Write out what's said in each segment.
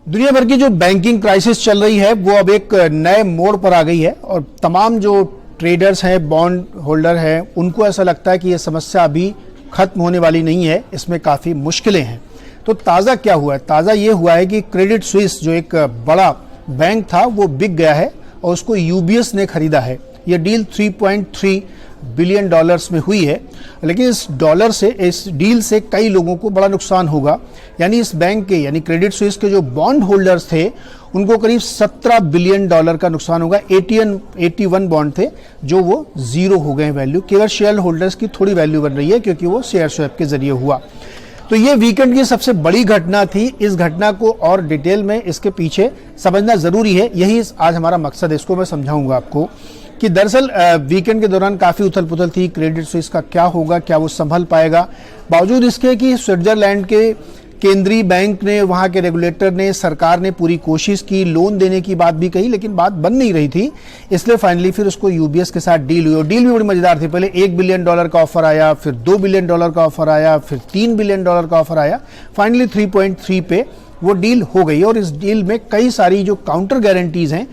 दुनिया भर की जो बैंकिंग क्राइसिस चल रही है वो अब एक नए मोड़ पर आ गई है और तमाम जो ट्रेडर्स हैं, बॉन्ड होल्डर हैं, उनको ऐसा लगता है कि ये समस्या अभी खत्म होने वाली नहीं है, इसमें काफ़ी मुश्किलें हैं। तो ताज़ा क्या हुआ है? ताज़ा ये हुआ है कि क्रेडिट स्विस जो एक बड़ा बैंक था वो बिक गया है और उसको यूबीएस ने खरीदा है। ये डील 3.3 बिलियन डॉलर्स में हुई है, लेकिन इस डील से कई लोगों को बड़ा नुकसान होगा। यानी इस बैंक के यानी क्रेडिट स्विस के जो बॉन्ड होल्डर्स थे उनको करीब 17 बिलियन डॉलर का नुकसान होगा। 81 बॉन्ड थे जो वो जीरो हो गए वैल्यू। केवल शेयर होल्डर्स की थोड़ी वैल्यू बन रही है क्योंकि वो शेयर स्वैप के जरिए हुआ। तो ये वीकेंड की सबसे बड़ी घटना थी। इस घटना को और डिटेल में इसके पीछे समझना जरूरी है, यही आज हमारा मकसद है। इसको मैं समझाऊंगा आपको कि दरअसल वीकेंड के दौरान काफ़ी उथल पुथल थी। क्रेडिट स्विस का क्या होगा, क्या वो संभल पाएगा? बावजूद इसके कि स्विट्जरलैंड के केंद्रीय बैंक ने, वहाँ के रेगुलेटर ने, सरकार ने पूरी कोशिश की, लोन देने की बात भी कही, लेकिन बात बन नहीं रही थी। इसलिए फाइनली फिर उसको यूबीएस के साथ डील हुई और डील भी बड़ी मजेदार थी। पहले 1 बिलियन डॉलर का ऑफर आया, फिर 2 बिलियन डॉलर का ऑफर आया, फिर 3 बिलियन डॉलर का ऑफर आया। फाइनली 3.3 पे वो डील हो गई और इस डील में कई सारी जो काउंटर गारंटीज हैं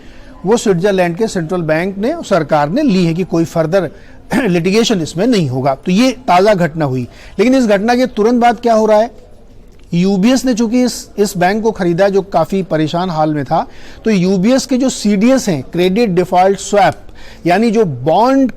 वो स्विट्जरलैंड के सेंट्रल बैंक ने और सरकार ने ली है कि कोई फर्दर लिटिगेशन इसमें नहीं होगा। तो ये ताज़ा घटना हुई। लेकिन इस घटना के तुरंत बाद क्या हो रहा है? यूबीएस ने चूंकि इस बैंक को खरीदा जो काफ़ी परेशान हाल में था, तो यूबीएस के जो सीडीएस हैं, क्रेडिट डिफॉल्ट स्वैप, यानी जो बॉन्ड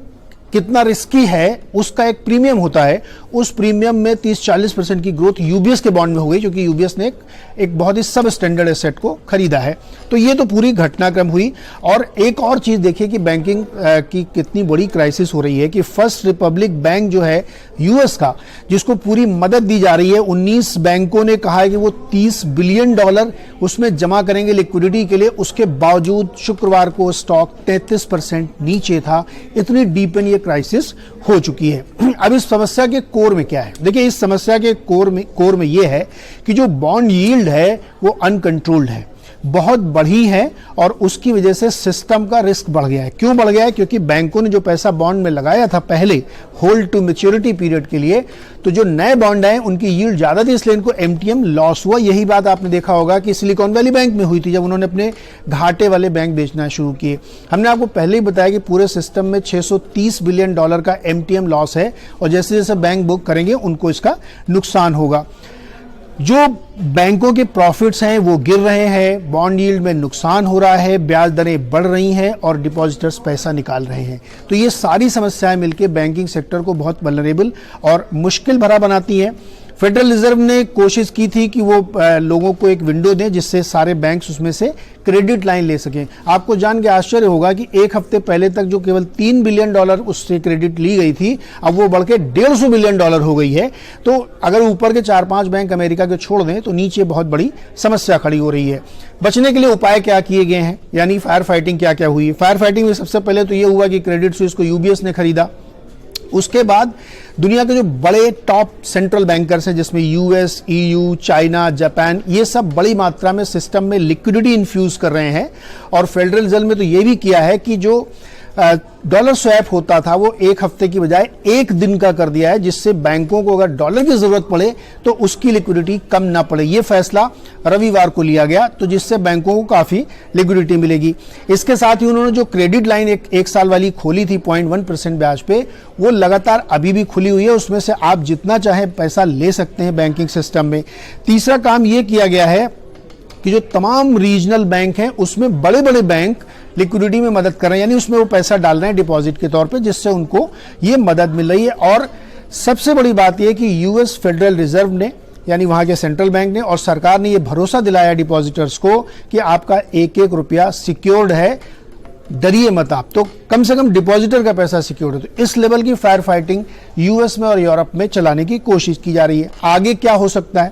कितना रिस्की है उसका एक प्रीमियम होता है, उस प्रीमियम में 30-40% की ग्रोथ यूबीएस के बॉन्ड में हो गई क्योंकि यूबीएस ने एक बहुत ही सब स्टैंडर्ड एसेट को खरीदा है। तो ये तो पूरी घटनाक्रम हुई। और एक और चीज़ देखिए कि बैंकिंग की कितनी बड़ी क्राइसिस हो रही है कि फर्स्ट रिपब्लिक बैंक जो है यूएस का, जिसको पूरी मदद दी जा रही है, 19 बैंकों ने कहा है कि वो 30 बिलियन डॉलर उसमें जमा करेंगे लिक्विडिटी के लिए। उसके बावजूद शुक्रवार को स्टॉक 33% नीचे था। इतनी डीप ये क्राइसिस हो चुकी है। अब इस समस्या के कोर में क्या है? देखिए, इस समस्या के कोर में यह है कि जो बॉन्ड यील्ड है वो अनकंट्रोल्ड है, बहुत बढ़ी है और उसकी वजह से सिस्टम का रिस्क बढ़ गया है। क्यों बढ़ गया है? क्योंकि बैंकों ने जो पैसा बॉन्ड में लगाया था पहले होल्ड टू मैच्योरिटी पीरियड के लिए, तो जो नए बॉन्ड आए उनकी यील्ड ज्यादा थी, इसलिए इनको एमटीएम लॉस हुआ। यही बात आपने देखा होगा कि सिलिकॉन वैली बैंक में हुई थी जब उन्होंने अपने घाटे वाले बैंक बेचना शुरू किए। हमने आपको पहले ही बताया कि पूरे सिस्टम में 630 बिलियन डॉलर का एमटीएम लॉस है और जैसे जैसे बैंक बुक करेंगे उनको इसका नुकसान होगा। जो बैंकों के प्रॉफिट्स हैं वो गिर रहे हैं, बॉन्ड यील्ड में नुकसान हो रहा है, ब्याज दरें बढ़ रही हैं और डिपॉजिटर्स पैसा निकाल रहे हैं। तो ये सारी समस्याएं मिलकर बैंकिंग सेक्टर को बहुत वल्नरेबल और मुश्किल भरा बनाती हैं। फेडरल रिजर्व ने कोशिश की थी कि वो लोगों को एक विंडो दें जिससे सारे बैंक्स उसमें से क्रेडिट लाइन ले सकें। आपको जान के आश्चर्य होगा कि एक हफ्ते पहले तक जो केवल 3 बिलियन डॉलर उससे क्रेडिट ली गई थी, अब वो बढ़ के 150 बिलियन डॉलर हो गई है। तो अगर ऊपर के 4-5 बैंक अमेरिका के छोड़ दें तो नीचे बहुत बड़ी समस्या खड़ी हो रही है। बचने के लिए उपाय क्या किए गए हैं, यानी फायर फाइटिंग क्या क्या हुई? फायर फाइटिंग में सबसे पहले तो ये हुआ कि क्रेडिट स्विस को यूबीएस ने खरीदा। उसके बाद दुनिया के जो बड़े टॉप सेंट्रल बैंकर्स हैं जिसमें यूएस, ईयू, चाइना, जापान, ये सब बड़ी मात्रा में सिस्टम में लिक्विडिटी इन्फ्यूज कर रहे हैं। और फेडरल रिजर्व ने तो ये भी किया है कि जो डॉलर स्वैप होता था वो एक हफ्ते की बजाय एक दिन का कर दिया है, जिससे बैंकों को अगर डॉलर की जरूरत पड़े तो उसकी लिक्विडिटी कम ना पड़े। ये फैसला रविवार को लिया गया, तो जिससे बैंकों को काफी लिक्विडिटी मिलेगी। इसके साथ ही उन्होंने जो क्रेडिट लाइन एक साल वाली खोली थी 0.1% ब्याज पे, वो लगातार अभी भी खुली हुई है। उसमें से आप जितना चाहे पैसा ले सकते हैं बैंकिंग सिस्टम में। तीसरा काम ये किया गया है कि जो तमाम रीजनल बैंक हैं उसमें बड़े बड़े बैंक लिक्विडिटी में मदद कर रहे हैं, यानी उसमें वो पैसा डाल रहे हैं डिपॉजिट के तौर पे, जिससे उनको ये मदद मिल रही है। और सबसे बड़ी बात यह कि यूएस फेडरल रिजर्व ने, यानी वहां के सेंट्रल बैंक ने और सरकार ने ये भरोसा दिलाया डिपॉजिटर्स को कि आपका एक एक रुपया सिक्योर्ड है, डरिए मत आप। तो कम से कम डिपॉजिटर का पैसा सिक्योर्ड है। तो इस लेवल की फायर फाइटिंग यूएस में और यूरोप में चलाने की कोशिश की जा रही है। आगे क्या हो सकता है?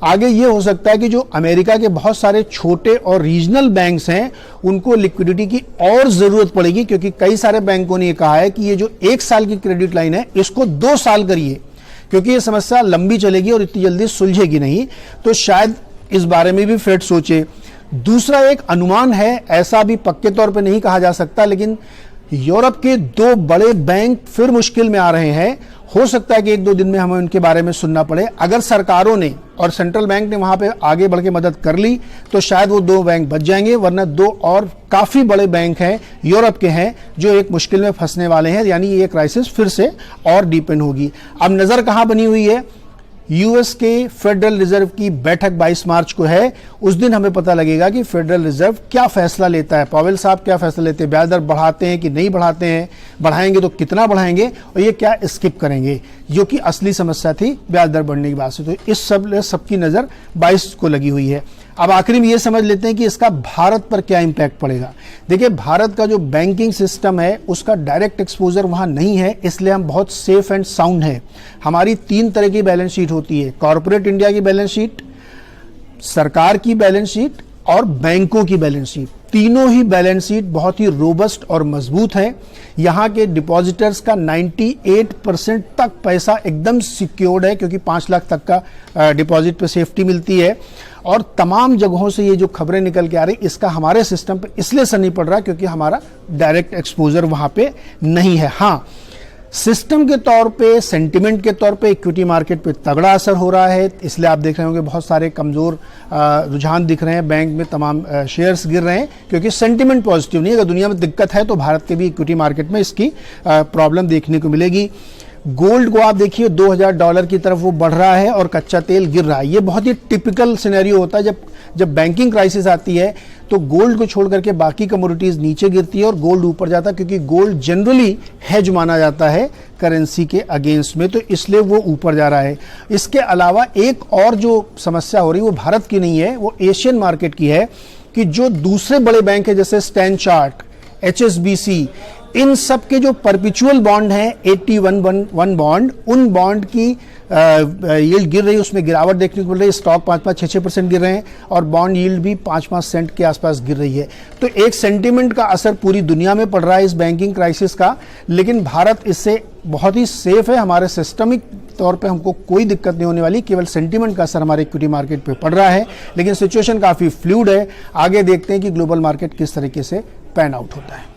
आगे ये हो सकता है कि जो अमेरिका के बहुत सारे छोटे और रीजनल बैंक्स हैं उनको लिक्विडिटी की और जरूरत पड़ेगी, क्योंकि कई सारे बैंकों ने ये कहा है कि ये जो 1 साल की क्रेडिट लाइन है इसको 2 साल करिए, क्योंकि ये समस्या लंबी चलेगी और इतनी जल्दी सुलझेगी नहीं। तो शायद इस बारे में भी फेड सोचे। दूसरा एक अनुमान है, ऐसा भी पक्के तौर पे नहीं कहा जा सकता, लेकिन यूरोप के 2 बड़े बैंक फिर मुश्किल में आ रहे हैं हो सकता है कि 1-2 दिन में हमें उनके बारे में सुनना पड़े। अगर सरकारों ने और सेंट्रल बैंक ने वहां पे आगे बढ़ के मदद कर ली तो शायद वो 2 बैंक बच जाएंगे, वरना 2 और काफी बड़े बैंक हैं यूरोप के हैं जो एक मुश्किल में फंसने वाले हैं, यानी ये क्राइसिस फिर से और डीपेन होगी। अब नजर कहां बनी हुई है? यूएस के फेडरल रिजर्व की बैठक 22 मार्च को है। उस दिन हमें पता लगेगा कि फेडरल रिजर्व क्या फैसला लेता है, पावेल साहब क्या फैसला लेते हैं, ब्याज दर बढ़ाते हैं कि नहीं बढ़ाते हैं, बढ़ाएंगे तो कितना बढ़ाएंगे और ये क्या स्किप करेंगे, जो कि असली समस्या थी ब्याज दर बढ़ने की बात से। तो इस सबकी नजर 22 को लगी हुई है। अब आखिरी में ये समझ लेते हैं कि इसका भारत पर क्या इंपैक्ट पड़ेगा। देखिए, भारत का जो बैंकिंग सिस्टम है उसका डायरेक्ट एक्सपोजर वहां नहीं है, इसलिए हम बहुत सेफ एंड साउंड है। हमारी 3 तरह की बैलेंस शीट होती है, कॉर्पोरेट इंडिया की बैलेंस शीट, सरकार की बैलेंस शीट और बैंकों की बैलेंस शीट। तीनों ही बैलेंस शीट बहुत ही रोबस्ट और मजबूत है। यहाँ के डिपॉजिटर्स का 98% तक पैसा एकदम सिक्योर्ड है, क्योंकि 5 लाख तक का डिपॉजिट पे सेफ्टी मिलती है। और तमाम जगहों से ये जो खबरें निकल के आ रही, इसका हमारे सिस्टम पे इसलिए असर नहीं पड़ रहा क्योंकि हमारा डायरेक्ट एक्सपोजर वहां पे नहीं है। हाँ, सिस्टम के तौर पे, सेंटिमेंट के तौर पे इक्विटी मार्केट पे तगड़ा असर हो रहा है, इसलिए आप देख रहे होंगे बहुत सारे कमजोर रुझान दिख रहे हैं, बैंक में तमाम शेयर्स गिर रहे हैं, क्योंकि सेंटिमेंट पॉजिटिव नहीं है। अगर दुनिया में दिक्कत है तो भारत के भी इक्विटी मार्केट में इसकी प्रॉब्लम देखने को मिलेगी। गोल्ड को आप देखिए $2000 की तरफ वो बढ़ रहा है और कच्चा तेल गिर रहा है। ये बहुत ही टिपिकल सिनेरियो होता है जब बैंकिंग क्राइसिस आती है तो गोल्ड को छोड़ करके बाकी कमोडिटीज नीचे गिरती है और गोल्ड ऊपर जाता है, क्योंकि गोल्ड जनरली हेज माना जाता है करेंसी के अगेंस्ट में, तो इसलिए वो ऊपर जा रहा है। इसके अलावा एक और जो समस्या हो रही है वो भारत की नहीं है, वो एशियन मार्केट की है, कि जो दूसरे बड़े बैंक है जैसे स्टैंड चार्ट, HSBC, इन सब के जो परपिचुअल बॉन्ड हैं 81 बॉन्ड, उन बॉन्ड की यील्ड गिर रही है, उसमें गिरावट देखने को मिल रही है। स्टॉक 5-5, 6-6% गिर रहे हैं और बॉन्ड यील्ड भी 5-5 सेंट के आसपास गिर रही है। तो एक सेंटीमेंट का असर पूरी दुनिया में पड़ रहा है इस बैंकिंग क्राइसिस का, लेकिन भारत इससे बहुत ही सेफ है। हमारे सिस्टमिक तौर पे हमको कोई दिक्कत नहीं होने वाली, केवल सेंटीमेंट का असर हमारे इक्विटी मार्केट पे पड़ रहा है, लेकिन सिचुएशन काफी फ्लूइड है। आगे देखते हैं कि ग्लोबल मार्केट किस तरीके से पैन आउट होता है।